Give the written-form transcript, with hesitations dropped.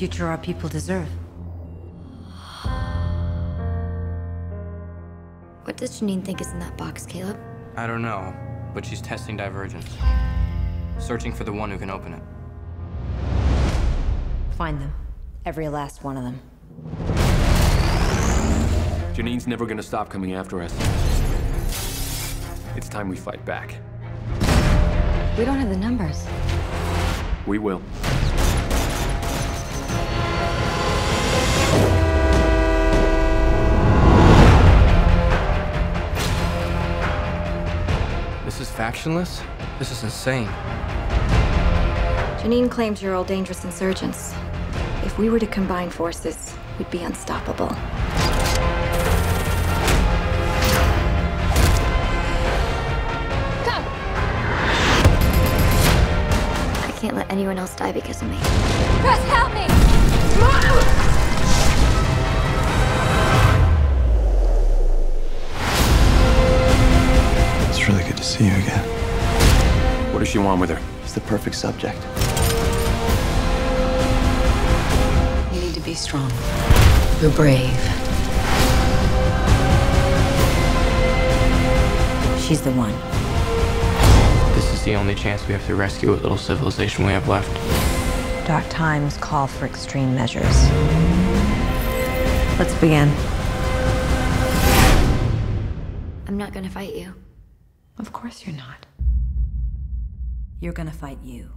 future our people deserve. What does Janine think is in that box, Caleb? I don't know, but she's testing divergence. Searching for the one who can open it. Find them. Every last one of them. Janine's never gonna stop coming after us. It's time we fight back. We don't have the numbers. We will. This is factionless? This is insane. Janine claims you're all dangerous insurgents. If we were to combine forces, we'd be unstoppable. Go! I can't let anyone else die because of me. Chris, help me! It's really good to see you again. What does she want with her? He's the perfect subject. You need to be strong. You're brave. She's the one. This is the only chance we have to rescue what little civilization we have left. Dark times call for extreme measures. Let's begin. I'm not gonna fight you. Of course you're not. You're gonna fight you.